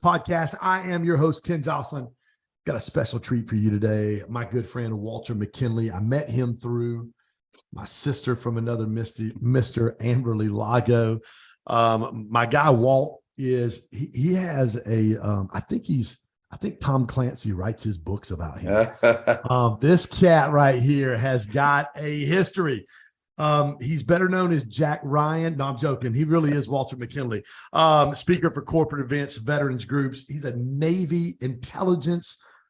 Podcast. I am your host, Ken Joslin. Got a special treat for you today. My good friend, Walter McKinley. I met him through my sister from another Mr. Amberly Lago. My guy, Walt, he has I think Tom Clancy writes his books about him. This cat right here has got a history. He's better known as Jack Ryan. No, I'm joking. He really is Walter McKinley. Speaker for corporate events, veterans groups. He's a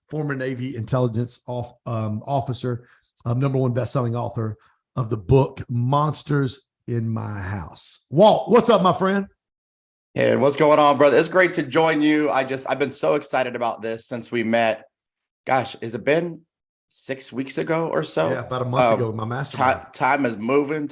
former Navy intelligence officer, #1 best-selling author of the book Monsters in My House. Walt, what's up, my friend? Hey, what's going on, brother? It's great to join you. I've been so excited about this since we met. Gosh, has it been 6 weeks ago or so? Yeah, about a month ago, my mastermind. Time is moving.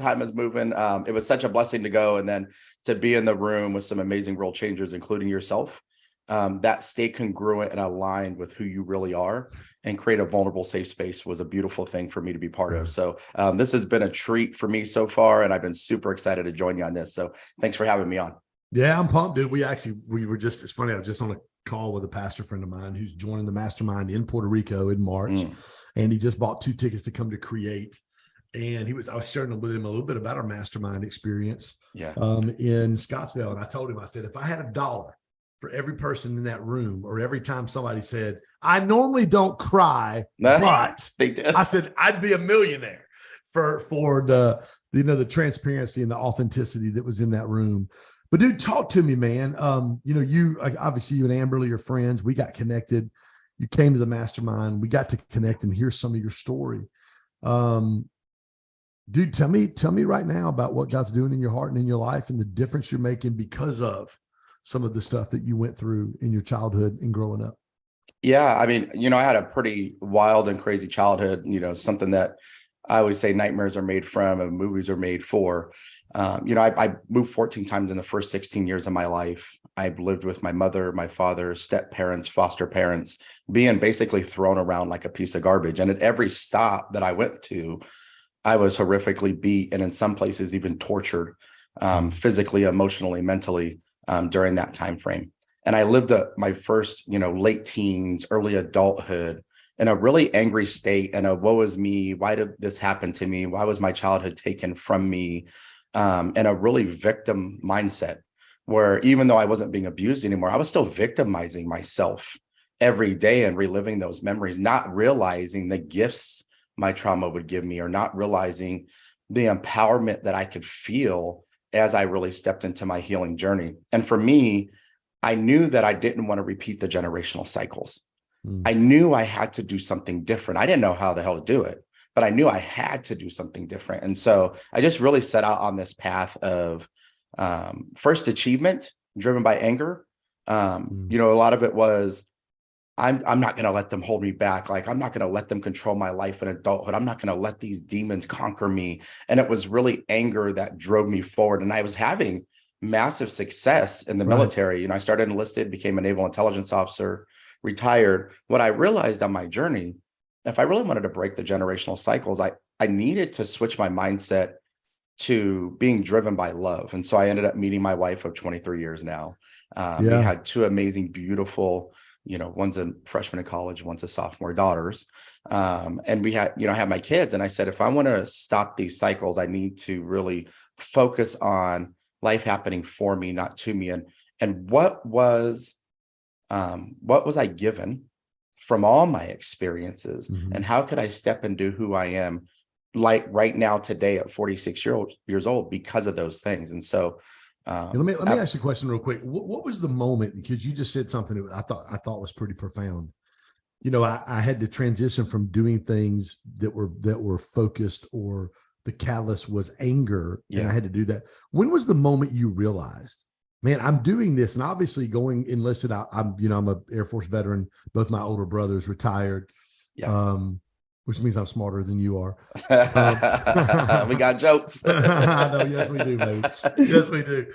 It was such a blessing to go, and then to be in the room with some amazing world changers, including yourself, that stay congruent and aligned with who you really are and create a vulnerable, safe space was a beautiful thing for me to be part of. So this has been a treat for me so far, and I've been super excited to join you on this. So thanks for having me on. Yeah, I'm pumped, dude. It's funny. I was just on a call with a pastor friend of mine who's joining the mastermind in Puerto Rico in March. And he just bought 2 tickets to come to Create. And I was sharing with him a little bit about our mastermind experience in Scottsdale. And I told him, I said, if I had $1 for every person in that room, or every time somebody said, I normally don't cry, but I said, I'd be a millionaire for the transparency and the authenticity that was in that room. But dude, talk to me, man. You obviously, you and Amberly are friends. We got connected. You came to the mastermind. We got to connect and hear some of your story. Dude, tell me right now about what God's doing in your heart and in your life and the difference you're making because of some of the stuff that you went through in your childhood and growing up. Yeah. I mean, I had a pretty wild and crazy childhood, something that I always say nightmares are made from and movies are made for. I moved 14 times in the first 16 years of my life. I've lived with my mother, my father, step parents, foster parents, being basically thrown around like a piece of garbage. And at every stop that I went to, I was horrifically beat, and in some places even tortured, physically, emotionally, mentally, during that time frame. And I lived my first, late teens, early adulthood in a really angry state and a woe is me. Why did this happen to me? Why was my childhood taken from me? And a really victim mindset, where even though I wasn't being abused anymore, I was still victimizing myself every day and reliving those memories, not realizing the gifts my trauma would give me, or not realizing the empowerment that I could feel as I really stepped into my healing journey. And for me, I knew that I didn't want to repeat the generational cycles. I knew I had to do something different. I didn't know how the hell to do it, but I knew I had to do something different. And so I just really set out on this path of first achievement driven by anger. A lot of it was, I'm not going to let them hold me back. Like, I'm not going to let them control my life in adulthood. I'm not going to let these demons conquer me. And it was really anger that drove me forward. And I was having massive success in the military. I started enlisted, became a naval intelligence officer, retired. What I realized on my journey, if I really wanted to break the generational cycles, I needed to switch my mindset to being driven by love. And so I ended up meeting my wife of 23 years now. We had 2 amazing, beautiful, one's a freshman in college, one's a sophomore, daughters. And we had, I had my kids. And I said, if I want to stop these cycles, I need to really focus on life happening for me, not to me. And what was I given from all my experiences, and how could I step into who I am, like right now today at 46 years old, because of those things. And so let me ask you a question real quick. What was the moment, because you just said something that I thought was pretty profound. I had to transition from doing things that were focused, or the catalyst was anger, and I had to do that. When was the moment you realized, man, I'm doing this? And obviously going enlisted, I'm an Air Force veteran. Both my older brothers retired, which means I'm smarter than you are. We got jokes. I know. Yes, we do, baby. Yes, we do.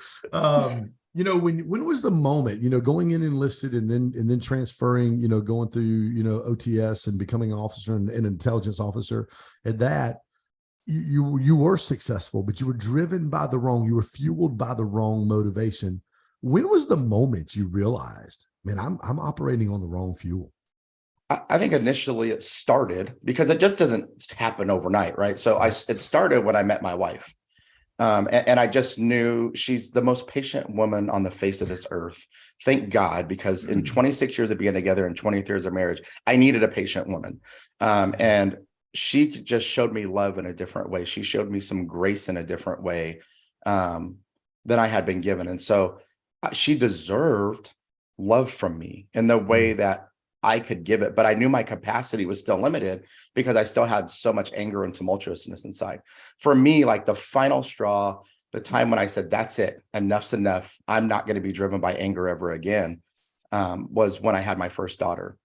When was the moment, going in enlisted and then transferring, going through, OTS and becoming an officer and an intelligence officer, at that, you were successful, but you were driven by you were fueled by the wrong motivation. When was the moment you realized, man, I'm operating on the wrong fuel. I think initially it started because it just doesn't happen overnight, right? So it started when I met my wife. And I just knew she's the most patient woman on the face of this earth. Thank God, because in 26 years of being together and 20 years of marriage, I needed a patient woman. And she just showed me love in a different way. She showed me some grace in a different way than I had been given. And so she deserved love from me in the way that I could give it, but I knew my capacity was still limited because I still had so much anger and tumultuousness inside. For me, like the final straw, the time when I said, that's it, enough's enough, I'm not going to be driven by anger ever again, was when I had my first daughter.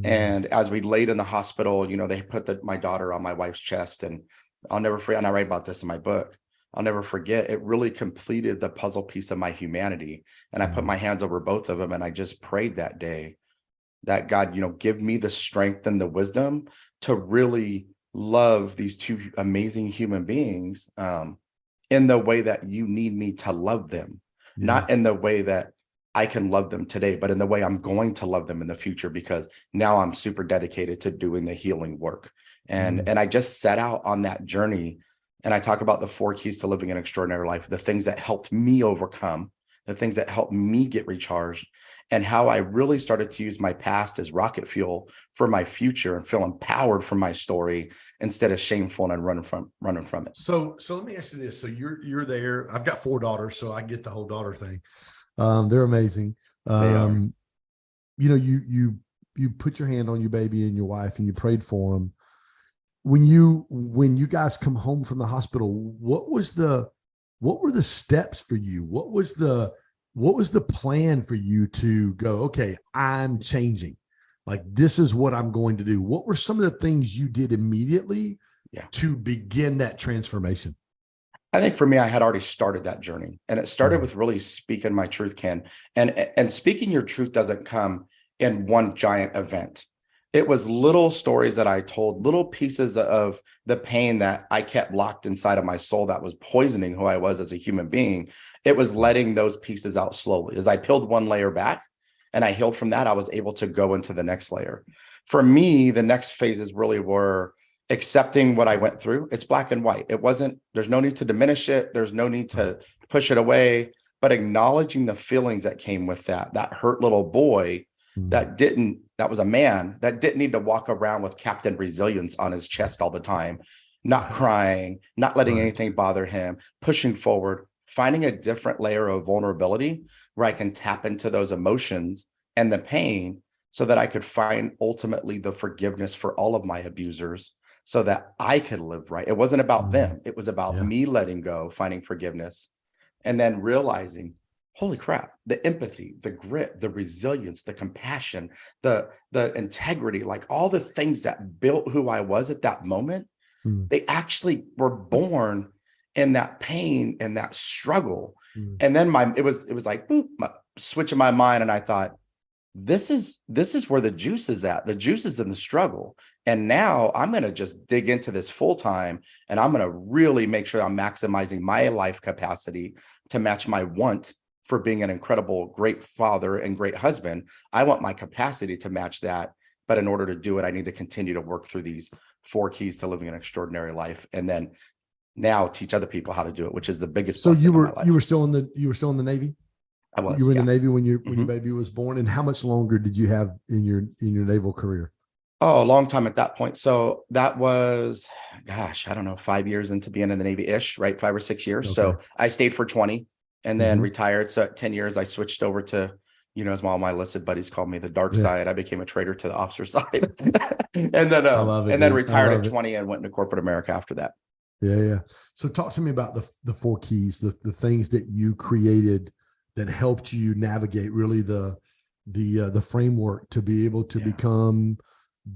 And as we laid in the hospital, you know, they put my daughter on my wife's chest, and I'll never forget, and I write about this in my book, I'll never forget, it really completed the puzzle piece of my humanity. And I put my hands over both of them, and I just prayed that day that God, you know, give me the strength and the wisdom to really love these two amazing human beings in the way that you need me to love them, not in the way that I can love them today, but in the way I'm going to love them in the future, because now I'm super dedicated to doing the healing work. And I just set out on that journey. And I talk about the 4 keys to living an extraordinary life, the things that helped me overcome, the things that helped me get recharged, and how I really started to use my past as rocket fuel for my future and feel empowered from my story instead of shameful and running from it. So let me ask you this. So you're there. I've got 4 daughters, so I get the whole daughter thing. They're amazing. They are. You know, you put your hand on your baby and your wife, and you prayed for them. When you guys come home from the hospital, what were the steps for you? What was the plan for you to go, okay, I'm changing, like, this is what I'm going to do? What were some of the things you did immediately to begin that transformation? I think for me, I had already started that journey, and it started with really speaking my truth, Ken. And speaking your truth doesn't come in one giant event. It was little stories that I told, little pieces of the pain that I kept locked inside of my soul that was poisoning who I was as a human being. It was letting those pieces out slowly. As I peeled one layer back and I healed from that, I was able to go into the next layer. For me, the next phases really were accepting what I went through. It's black and white. There's no need to diminish it. There's no need to push it away, but acknowledging the feelings that came with that hurt little boy that was a man that didn't need to walk around with Captain Resilience on his chest all the time, not crying, not letting anything bother him, pushing forward, finding a different layer of vulnerability where I can tap into those emotions and the pain so that I could find ultimately the forgiveness for all of my abusers so that I could live right. It wasn't about them. It was about me letting go, finding forgiveness, and then realizing, holy crap, the empathy, the grit, the resilience, the compassion, the integrity, like all the things that built who I was at that moment, they actually were born in that pain and that struggle. And then it was like, boop, switch in my mind. And I thought, this is where the juice is at. The juice is in the struggle. And now I'm going to just dig into this full time, and I'm going to really make sure I'm maximizing my life capacity to match my want for being an incredible, great father and great husband. I want my capacity to match that. But in order to do it, I need to continue to work through these 4 keys to living an extraordinary life. And then now teach other people how to do it, which is the biggest. So you were still in the Navy? I was. You were in the Navy when your baby was born. And how much longer did you have in your naval career? Oh, a long time at that point. So that was, gosh, I don't know, 5 years into being in the Navy-ish, right? 5 or 6 years. Okay. So I stayed for 20 and then retired. So at 10 years, I switched over to, you know, as all my enlisted buddies called me, the dark side. I became a traitor to the officer side. And then retired at 20 and went into corporate America after that. Yeah. So talk to me about the 4 keys, the things that you created that helped you navigate really the framework to be able to become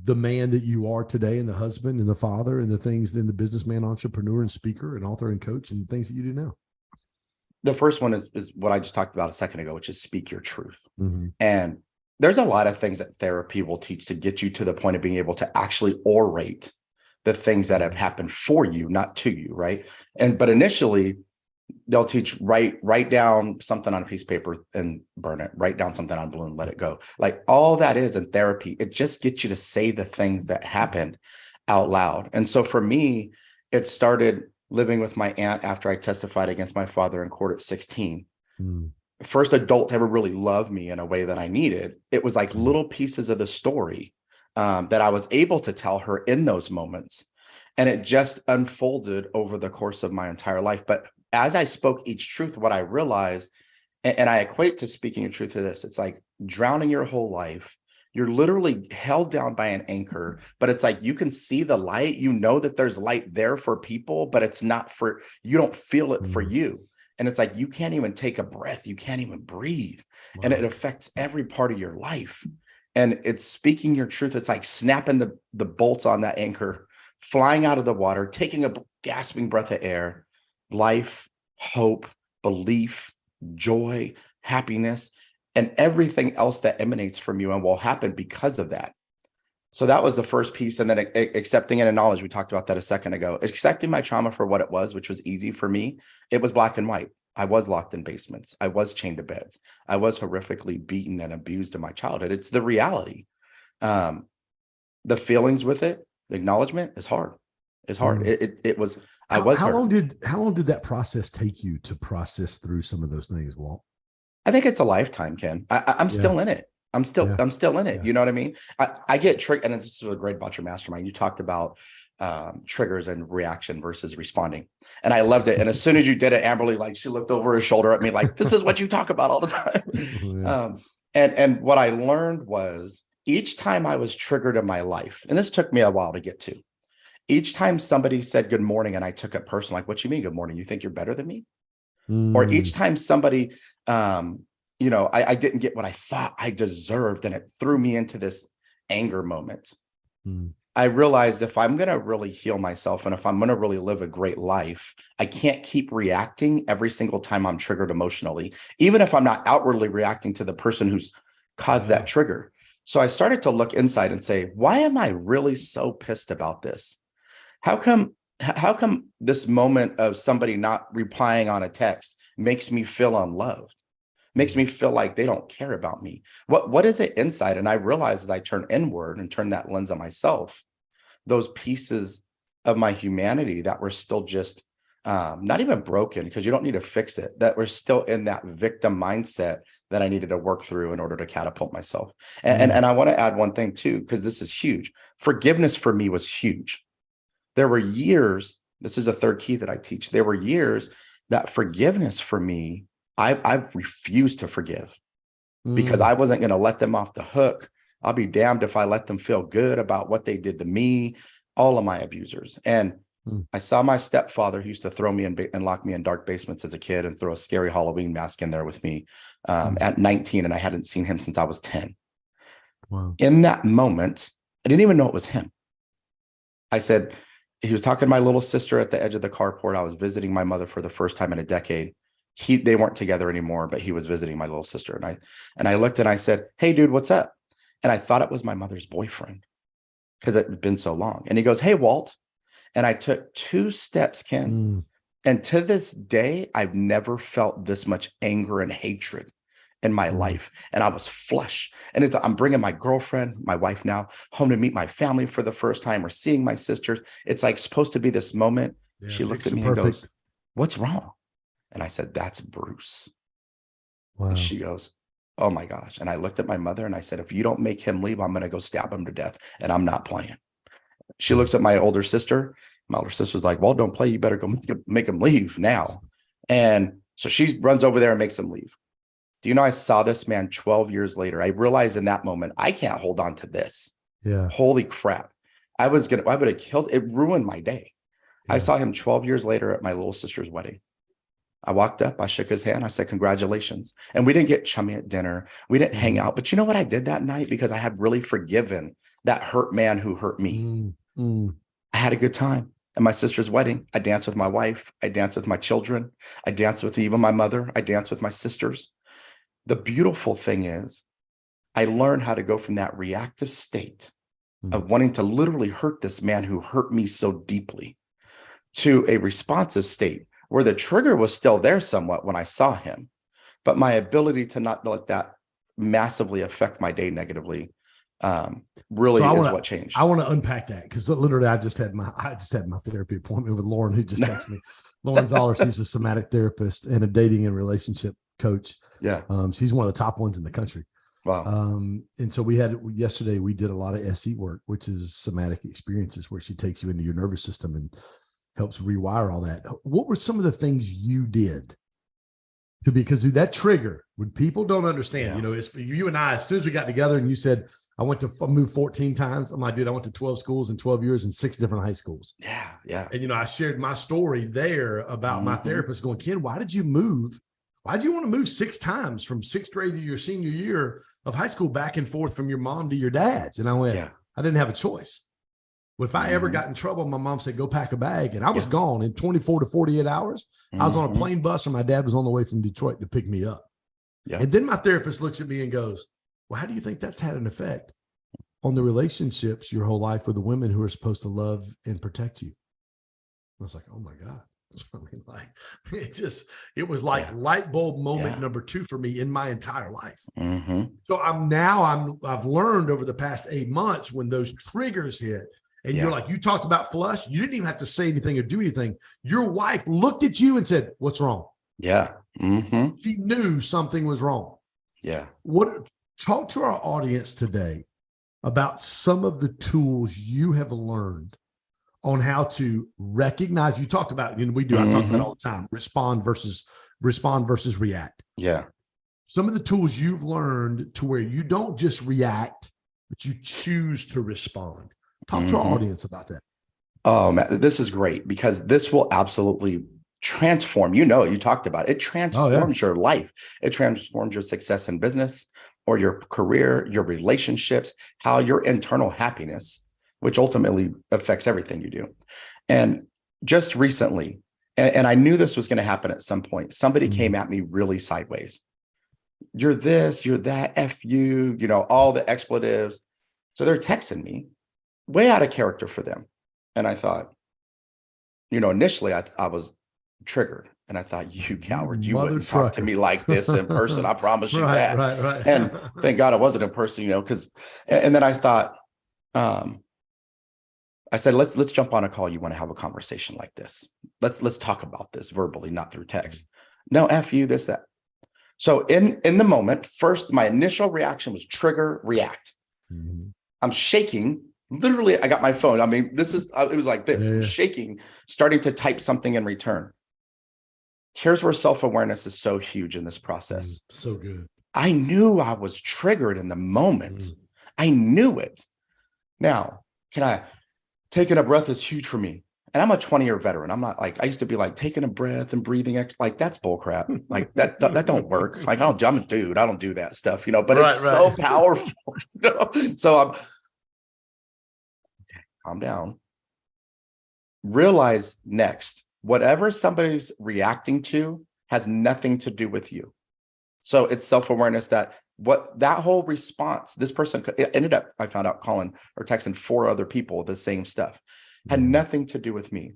the man that you are today, and the husband and the father, and the things, then the businessman, entrepreneur, and speaker, and author, and coach, and things that you do now. The first one is what I just talked about a second ago, which is speak your truth. And there's a lot of things that therapy will teach to get you to the point of being able to actually orate the things that have happened for you, not to you, right? But initially, They'll teach write down something on a piece of paper and burn it. Write down something on a balloon, let it go. Like all that is in therapy, it just gets you to say the things that happened out loud. And so for me, it started living with my aunt after I testified against my father in court at 16. Mm. First adult to ever really love me in a way that I needed. It was like little pieces of the story that I was able to tell her in those moments. And it just unfolded over the course of my entire life. But as I spoke each truth, what I realized, and I equate to speaking a truth to this, it's like drowning your whole life. You're literally held down by an anchor, but it's like you can see the light. You know that there's light there for people, but it's not for you. Don't feel it for you. And it's like you can't even take a breath. You can't even breathe. Wow. And it affects every part of your life. And it's speaking your truth. It's like snapping the bolts on that anchor, flying out of the water, taking a gasping breath of air. Life, hope, belief, joy, happiness, and everything else that emanates from you and will happen because of that. So that was the first piece. And then accepting it and knowledge. We talked about that a second ago. Accepting my trauma for what it was, which was easy for me. It was black and white. I was locked in basements. I was chained to beds. I was horrifically beaten and abused in my childhood. It's the reality. The feelings with it, acknowledgement is hard. It's hard. It was. How long did that process take you to process through some of those things, Walt? I think it's a lifetime, Ken. I'm still in it. I'm still in it. Yeah. You know what I mean? I get triggered, and this is great about your mastermind. You talked about triggers and reaction versus responding, and I loved it. And as soon as you did it, Amberly, like she looked over her shoulder at me, like this is what you talk about all the time. And what I learned was each time I was triggered in my life, and this took me a while to get to. Each time somebody said good morning and I took it personal, like, what you mean good morning? You think you're better than me? Or each time somebody, I didn't get what I thought I deserved and it threw me into this anger moment. I realized if I'm going to really heal myself and if I'm going to really live a great life, I can't keep reacting every single time I'm triggered emotionally, even if I'm not outwardly reacting to the person who's caused that trigger. So I started to look inside and say, why am I really so pissed about this? How come this moment of somebody not replying on a text makes me feel unloved, makes me feel like they don't care about me? What is it inside? And I realized as I turn inward and turn that lens on myself, those pieces of my humanity that were still just not even broken, because you don't need to fix it, that were still in that victim mindset that I needed to work through in order to catapult myself. And I want to add one thing too, because this is huge. Forgiveness for me was huge. There were years, this is a third key that I teach. There were years that forgiveness for me, I've refused to forgive because I wasn't going to let them off the hook. I'll be damned if I let them feel good about what they did to me, all of my abusers. And I saw my stepfather who used to throw me and lock me in dark basements as a kid and throw a scary Halloween mask in there with me at 19. And I hadn't seen him since I was 10. Wow. In that moment, I didn't even know it was him. I said, he was talking to my little sister at the edge of the carport. I was visiting my mother for the first time in a decade. They weren't together anymore, but he was visiting my little sister. And I looked and I said, hey, dude, what's up? And I thought it was my mother's boyfriend because it had been so long. And he goes, hey, Walt. And I took 2 steps, Ken. And to this day, I've never felt this much anger and hatred in my life. And I was flush. And I'm bringing my girlfriend, my wife now, home to meet my family for the first time or seeing my sisters. It's like supposed to be this moment. Yeah, she looks at me and goes, what's wrong? And I said, that's Bruce. Wow. And she goes, oh my gosh. And I looked at my mother and I said, if you don't make him leave, I'm going to go stab him to death. And I'm not playing. She looks at my older sister. My older sister's like, well, don't play. You better go make him leave now. And so she runs over there and makes him leave. Do you know, I saw this man 12 years later. I realized in that moment, I can't hold on to this. Yeah. Holy crap. I would have killed, it ruined my day. Yeah. I saw him 12 years later at my little sister's wedding. I walked up, I shook his hand. I said, congratulations. And we didn't get chummy at dinner. We didn't hang out. But you know what I did that night? Because I had really forgiven that hurt man who hurt me. I had a good time. At my sister's wedding, I danced with my wife. I danced with my children. I danced with even my mother. I danced with my sisters. The beautiful thing is I learned how to go from that reactive state of wanting to literally hurt this man who hurt me so deeply to a responsive state where the trigger was still there somewhat when I saw him, but my ability to not let that massively affect my day negatively really is what changed. I want to unpack that, because literally I just had my therapy appointment with Lauren, who just texted me. Lauren Zoller, she's a somatic therapist and a dating and relationship coach. Yeah. She's one of the top ones in the country. Wow. And so yesterday we did a lot of SE work, which is somatic experiences, where she takes you into your nervous system and helps rewire all that. What were some of the things you did because that trigger, when people don't understand, it's you and I, as soon as we got together and you said, I went to move 14 times. I'm like, dude, I went to 12 schools in 12 years and 6 different high schools. Yeah. Yeah. And, I shared my story there about my therapist going, Ken, why did you move? Why'd you want to move 6 times from 6th grade to your senior year of high school, back and forth from your mom to your dad's? And I went, I didn't have a choice. If I ever got in trouble, my mom said, go pack a bag. And I was gone in 24 to 48 hours. I was on a plane bus, or my dad was on the way from Detroit to pick me up. Yeah. And then my therapist looks at me and goes, well, how do you think that's had an effect on the relationships your whole life with the women who are supposed to love and protect you? I was like, oh my God. I mean, it was like light bulb moment number 2 for me in my entire life. So I've learned over the past 8 months, when those triggers hit, and you're like, you talked about flush, you didn't even have to say anything or do anything. Your wife looked at you and said, what's wrong? Yeah. She knew something was wrong. Yeah. Talk to our audience today about some of the tools you have learned on how to recognize. You talked about, we do, I talk about all the time, respond versus react. Yeah. Some of the tools you've learned to where you don't just react, but you choose to respond. Talk to our audience about that. Oh man, this is great, because this will absolutely transform, you talked about it. It transforms your life. It transforms your success in business, or your career, your relationships, how your internal happiness, which ultimately affects everything you do. And just recently, and I knew this was going to happen at some point, somebody came at me really sideways. You're this, you're that, F you, all the expletives. So they're texting me way out of character for them. And I thought, initially I was triggered, and I thought, you coward, you wouldn't talk to me like this in person. I promise you that. Right. And thank God it wasn't in person, because, and then I thought, I said, let's jump on a call. You want to have a conversation like this? Let's talk about this verbally, not through text. No, F you, this, that. So in the moment, first, my initial reaction was trigger, react. I'm shaking. Literally, I got my phone. I mean, it was like this, shaking, starting to type something in return. Here's where self-awareness is so huge in this process. So good. I knew I was triggered in the moment. I knew it. Now, taking a breath is huge for me. And I'm a 20-year veteran. I'm not like, I used to be like taking a breath and breathing, like that's bull crap. Like that don't work. Like I'm a dude. I don't do that stuff, but it's so powerful. So I'm, calm down. Realize next, whatever somebody's reacting to has nothing to do with you. So it's self-awareness that that whole response, this person ended up, I found out, calling or texting 4 other people the same stuff, had nothing to do with me.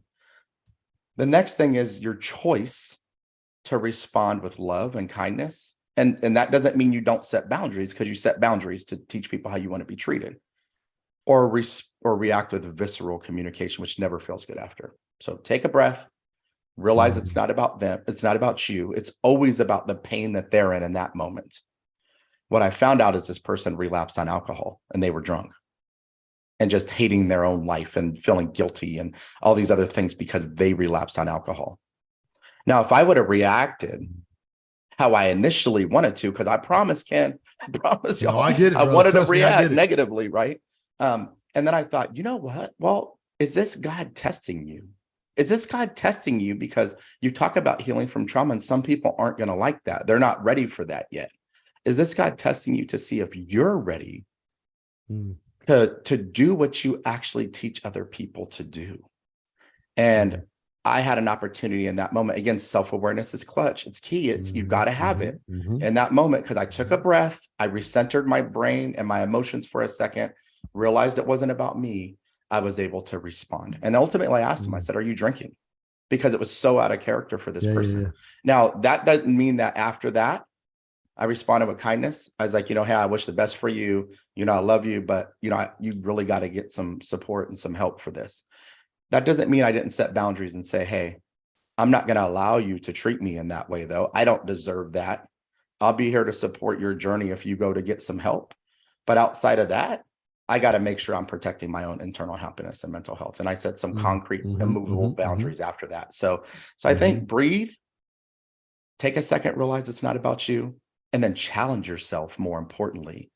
The next thing is your choice to respond with love and kindness. And that doesn't mean you don't set boundaries, because you set boundaries to teach people how you want to be treated, or react with visceral communication, which never feels good after. So take a breath, realize it's not about them. It's not about you. It's always about the pain that they're in that moment. What I found out is this person relapsed on alcohol, and they were drunk and just hating their own life and feeling guilty and all these other things because they relapsed on alcohol. Now, if I would have reacted how I initially wanted to, because I promise, Ken, I promise y'all, I get it, I wanted to me, react negatively, right? And then I thought, you know what? Well, is this God testing you? Is this God testing you? Because you talk about healing from trauma, and some people aren't going to like that. They're not ready for that yet. Is this God testing you to see if you're ready to do what you actually teach other people to do? And I had an opportunity in that moment. Again, self-awareness is clutch. It's key. You've got to have it in that moment, because I took a breath. I recentered my brain and my emotions for a second, realized it wasn't about me. I was able to respond. And ultimately I asked him, I said, are you drinking? because it was so out of character for this person. Yeah. Now, that doesn't mean that after that, I responded with kindness. I was like, hey, I wish the best for you. I love you, but you really got to get some support and some help for this. That doesn't mean I didn't set boundaries and say, hey, I'm not going to allow you to treat me in that way, though. I don't deserve that. I'll be here to support your journey if you go to get some help. But outside of that, I got to make sure I'm protecting my own internal happiness and mental health. And I set some concrete, immovable boundaries after that. So I think breathe, take a second, realize it's not about you, and then challenge yourself, more importantly,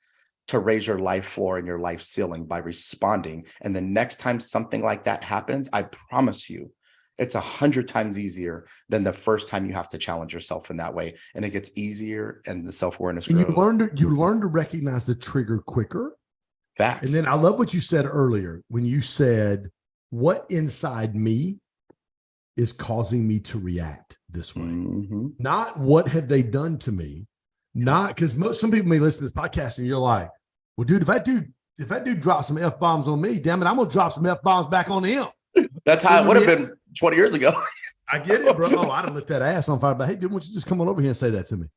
to raise your life floor and your life ceiling by responding. And the next time something like that happens, I promise you, it's 100 times easier than the first time you have to challenge yourself in that way. And it gets easier and the self-awareness grows. You learn to recognize the trigger quicker. Facts. And then I love what you said earlier when you said, what inside me is causing me to react this way? Not what have they done to me? Not because some people may listen to this podcast and you're like, well, dude, if that dude drops some F-bombs on me, damn it, I'm going to drop some F-bombs back on him. That's how it would have been 20 years ago. I get it, bro. Oh, I'd have lit that ass on fire. But hey, dude, why don't you just come on over here and say that to me?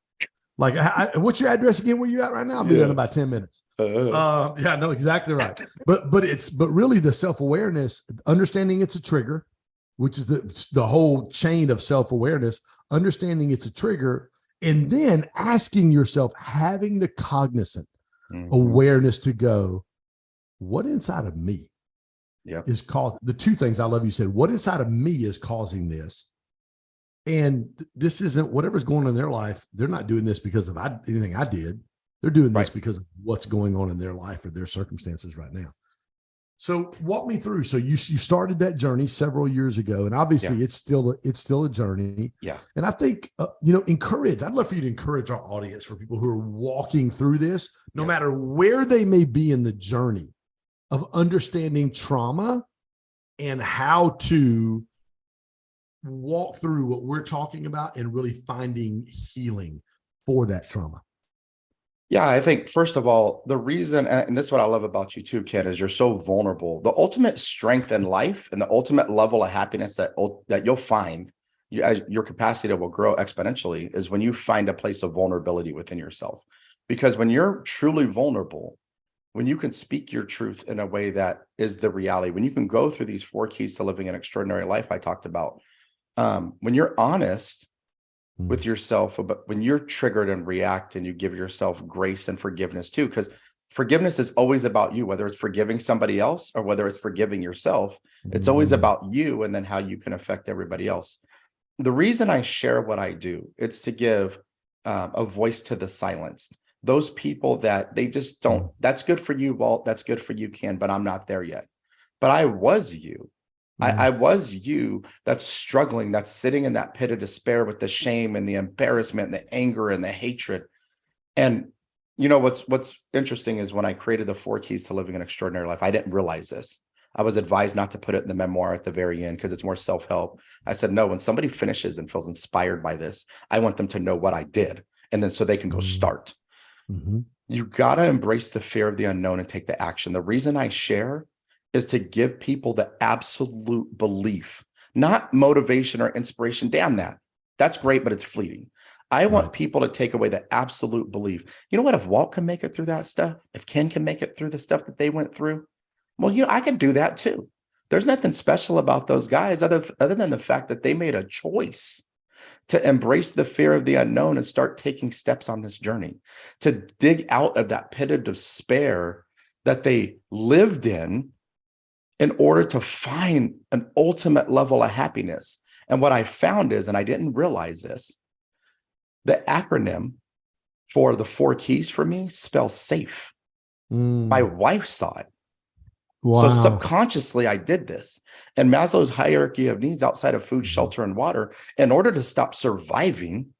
Like, what's your address again? Where you at right now? I'll be there in about 10 minutes. Yeah, no, exactly right. But really the self-awareness, understanding it's a trigger, which is the whole chain of self-awareness, understanding it's a trigger, and then asking yourself, having the cognizant awareness to go, what inside of me is causing the two things I love you said, what inside of me is causing this? And this isn't whatever's going on in their life. They're not doing this because of anything I did. They're doing this because of what's going on in their life or their circumstances right now. So walk me through. So you started that journey several years ago, and obviously it's still a journey. Yeah. And I think, encourage, I'd love for you to encourage our audience, for people who are walking through this, no matter where they may be in the journey of understanding trauma and how to walk through what we're talking about and really finding healing for that trauma. Yeah, I think, first of all, the reason, and this is what I love about you too, Ken, is you're so vulnerable. The ultimate strength in life and the ultimate level of happiness that you'll find, as your capacity will grow exponentially, is when you find a place of vulnerability within yourself. Because when you're truly vulnerable, when you can speak your truth in a way that is the reality, when you can go through these 4 keys to living an extraordinary life I talked about, when you're honest with yourself, but when you're triggered and react, and you give yourself grace and forgiveness too, because forgiveness is always about you, whether it's forgiving somebody else or whether it's forgiving yourself. It's always about you and then how you can affect everybody else. The reason I share what I do, it's to give a voice to the silenced, those people that they just don't, that's good for you, Walt, that's good for you, Ken, but I'm not there yet. But I was you. I was you that's struggling, that's sitting in that pit of despair with the shame and the embarrassment and the anger and the hatred. And what's interesting is when I created the 4 keys to living an extraordinary life, I didn't realize this. I was advised not to put it in the memoir at the very end because it's more self-help. I said, no, when somebody finishes and feels inspired by this, I want them to know what I did. And then so they can go start. You got to embrace the fear of the unknown and take the action. The reason I share is to give people the absolute belief, not motivation or inspiration. Damn that. That's great, but it's fleeting. I want people to take away the absolute belief. You know what? If Walt can make it through that stuff, if Ken can make it through the stuff that they went through, well, I can do that too. There's nothing special about those guys other than the fact that they made a choice to embrace the fear of the unknown and start taking steps on this journey, to dig out of that pit of despair that they lived in order to find an ultimate level of happiness. And what I found is, and I didn't realize this, the acronym for the 4 keys for me spells safe. My wife saw it. Wow. So subconsciously I did this. And Maslow's hierarchy of needs outside of food, shelter, and water, in order to stop surviving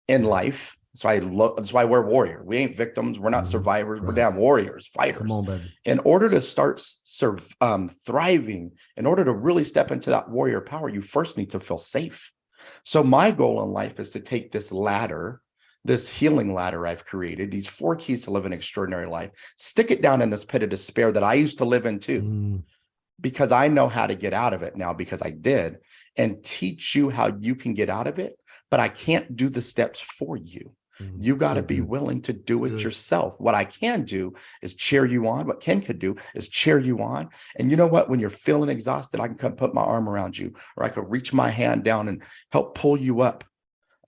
in life. That's why we're warrior. We ain't victims. We're not survivors. We're damn warriors, fighters. Come on, baby. In order to start thriving, in order to really step into that warrior power, you first need to feel safe. So my goal in life is to take this ladder, this healing ladder I've created, these 4 keys to live an extraordinary life, stick it down in this pit of despair that I used to live in too. because I know how to get out of it now because I did, and teach you how you can get out of it. But I can't do the steps for you. You got to be willing to do it yourself. What I can do is cheer you on. What Ken could do is cheer you on. And you know what? When you're feeling exhausted, I can come put my arm around you, or I could reach my hand down and help pull you up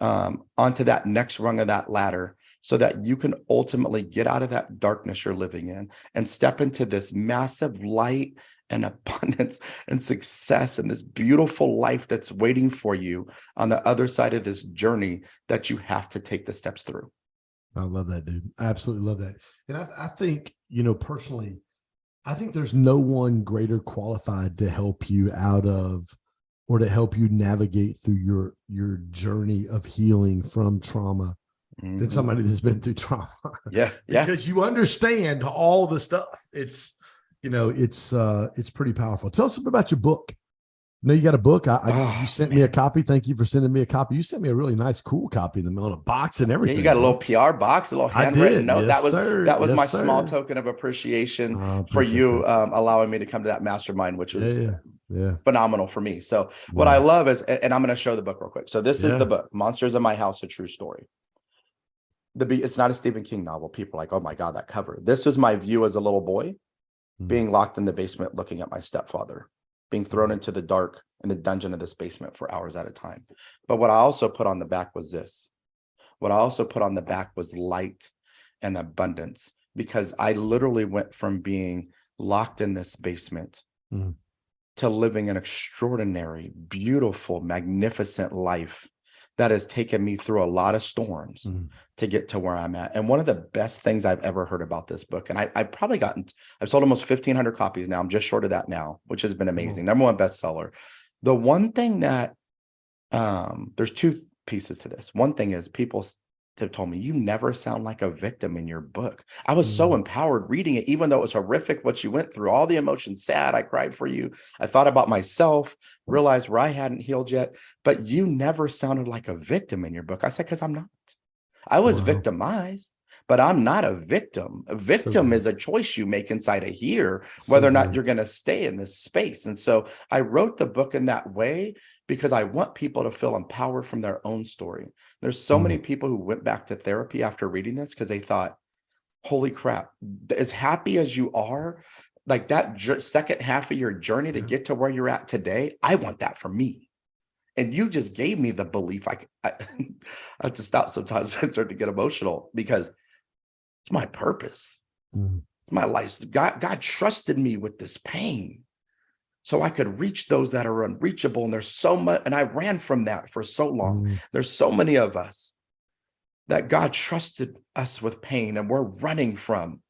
onto that next rung of that ladder, so that you can ultimately get out of that darkness you're living in and step into this massive light and abundance and success and this beautiful life that's waiting for you on the other side of this journey that you have to take the steps through. I love that, dude. I absolutely love that. And I think, you know, personally, I think there's no one greater qualified to help you out of, or to help you navigate through your journey of healing from trauma than somebody that's been through trauma. Yeah. Because you understand all the stuff. It's, you know, it's pretty powerful. Tell us something about your book. No, you got a book. You sent me a copy. Thank you for sending me a copy. You sent me a really nice, cool copy in the middle of a box and everything. Yeah, you got a little PR box, a little handwritten note. Yes, that was yes, my sir. small token of appreciation for you allowing me to come to that mastermind, which was phenomenal for me. So what I love is, and I'm going to show the book real quick. So this is the book, Monsters in My House, A True Story. It's not a Stephen King novel. People are like, oh my God, that cover. This was my view as a little boy, being locked in the basement, looking at my stepfather, being thrown into the dark in the dungeon of this basement for hours at a time. But what I also put on the back was this. What I also put on the back was light and abundance, because I literally went from being locked in this basement to living an extraordinary, beautiful, magnificent life that has taken me through a lot of storms to get to where I'm at. And one of the best things I've ever heard about this book, and I've sold almost 1,500 copies now. I'm just short of that now, which has been amazing. #1 bestseller. The one thing that, there's two pieces to this. One thing is people have told me, you never sound like a victim in your book. I was so empowered reading it, even though it was horrific what you went through, all the emotions, sad, I cried for you. I thought about myself, realized where I hadn't healed yet, but you never sounded like a victim in your book. I said, because I'm not. I was victimized, but I'm not a victim. A victim is a choice you make inside of here, whether or not you're going to stay in this space. And so I wrote the book in that way because I want people to feel empowered from their own story. There's so many people who went back to therapy after reading this because they thought, holy crap, as happy as you are, like that second half of your journey to get to where you're at today, I want that for me. And you just gave me the belief. I have to stop sometimes. I start to get emotional because it's my purpose. It's my life. God trusted me with this pain so I could reach those that are unreachable. And there's so much, and I ran from that for so long. There's so many of us that God trusted us with pain, and we're running from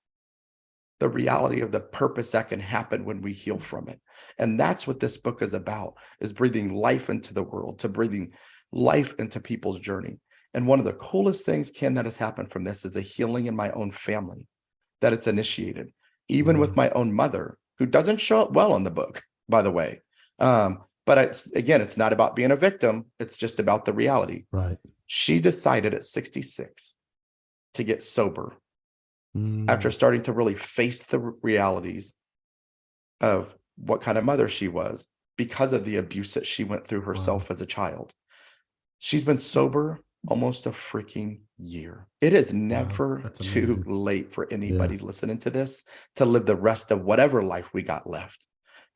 the reality of the purpose that can happen when we heal from it. And that's what this book is about, is breathing life into the world, to breathing life into people's journey. And one of the coolest things, Ken, that has happened from this is a healing in my own family that it's initiated, even with my own mother, who doesn't show up well in the book, by the way. But it's not about being a victim. It's just about the reality. Right. She decided at 66 to get sober after starting to really face the realities of what kind of mother she was because of the abuse that she went through herself as a child. She's been sober almost a freaking year. It is never too late for anybody listening to this to live the rest of whatever life we got left,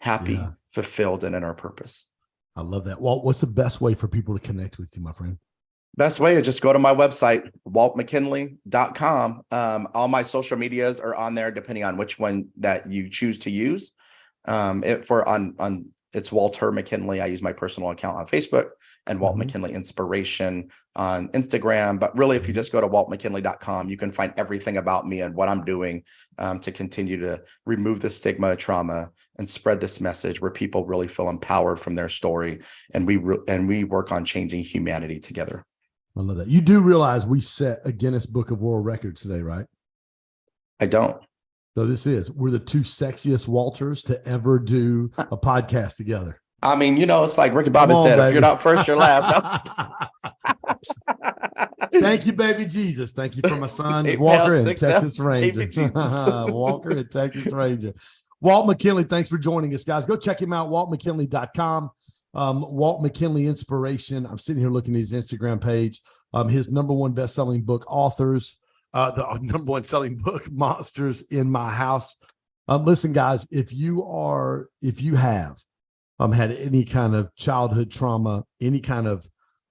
happy, fulfilled, and in our purpose. I love that. Walt, what's the best way for people to connect with you, my friend? Best way is just go to my website, waltmckinley.com. All my social medias are on there, depending on which one that you choose to use. It's Walter McKinley. I use my personal account on Facebook, and Walt McKinley Inspiration on Instagram. But really, if you just go to waltmckinley.com, you can find everything about me and what I'm doing to continue to remove the stigma of trauma and spread this message where people really feel empowered from their story. And we work on changing humanity together. I love that. You do realize we set a Guinness Book of World Records today, right? I don't. So we're the two sexiest Walters to ever do a podcast together. I mean, it's like Ricky Bobby said, baby. If you're not first, you're last. Thank you, baby Jesus. Thank you for my son, Walker and Texas Ranger. Walker and Texas Ranger. Walt McKinley, thanks for joining us, guys. Go check him out, waltmckinley.com. Walt McKinley Inspiration. I'm sitting here looking at his Instagram page. His number one best-selling book, Authors, the number one selling book, Monsters in My House. Listen, guys, if you have had any kind of childhood trauma, any kind of,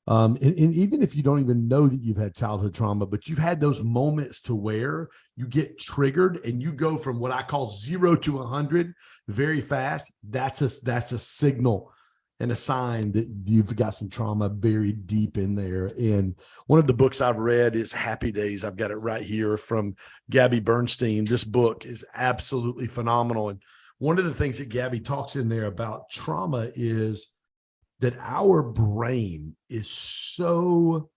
and even if you don't even know that you've had childhood trauma, but you've had those moments to where you get triggered and you go from what I call 0 to 100 very fast, that's a signal and a sign that you've got some trauma buried deep in there. And one of the books I've read is Happy Days. I've got it right here from Gabby Bernstein. This book is absolutely phenomenal. And one of the things that Gabby talks in there about trauma is that our brain is so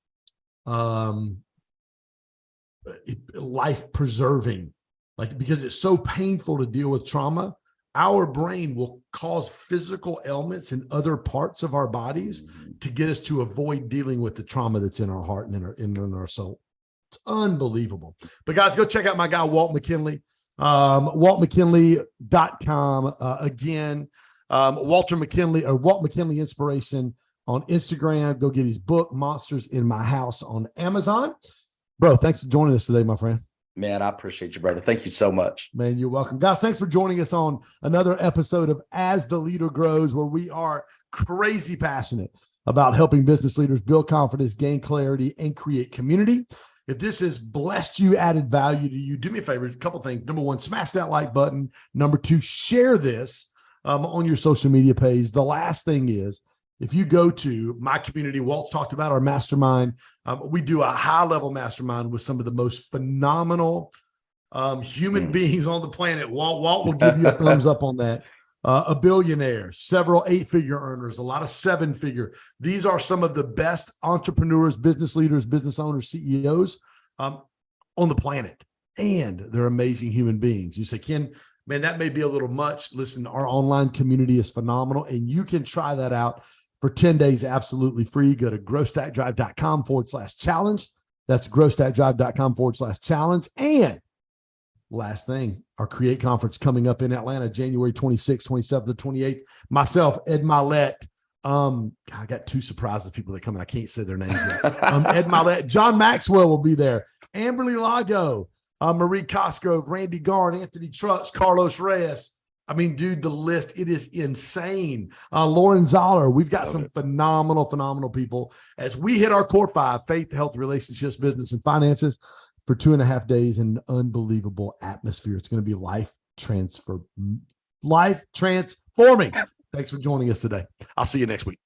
life preserving, like, because it's so painful to deal with trauma. Our brain will cause physical ailments in other parts of our bodies to get us to avoid dealing with the trauma that's in our heart and in our soul. It's unbelievable. But guys, go check out my guy, Walt McKinley, waltmckinley.com. Again, Walter McKinley or Walt McKinley Inspiration on Instagram. Go get his book, Monsters in My House, on Amazon. Bro, thanks for joining us today, my friend. Man, I appreciate you, brother. Thank you so much. Man, you're welcome. Guys, thanks for joining us on another episode of As the Leader Grows, where we are crazy passionate about helping business leaders build confidence, gain clarity, and create community. If this has blessed you, added value to you, do me a favor, a couple things. Number one, smash that like button. Number two, share this on your social media page. The last thing is, if you go to my community, Walt's talked about our mastermind. We do a high-level mastermind with some of the most phenomenal human beings on the planet. Walt will give you a thumbs up on that. A billionaire, several 8-figure earners, a lot of 7-figure. These are some of the best entrepreneurs, business leaders, business owners, CEOs on the planet. And they're amazing human beings. You say, Ken, man, that may be a little much. Listen, our online community is phenomenal, and you can try that out for 10 days absolutely free. Go to growstackdrive.com/challenge. That's growstackdrive.com/challenge. And last thing, our Create Conference coming up in Atlanta, January 26th, 27th, and 28th. Myself, Ed Milet. I got 2 surprises, people that come in. I can't say their names yet. Ed Milet, John Maxwell will be there. Amberly Lago, Marie Cosgrove, Randy Garn, Anthony Trucks, Carlos Reyes. I mean, dude, the list, it is insane. Lauren Zoller. We've got some phenomenal people as we hit our core 5: faith, health, relationships, business, and finances for 2.5 days in an unbelievable atmosphere. It's going to be life transforming. Thanks for joining us today. I'll see you next week.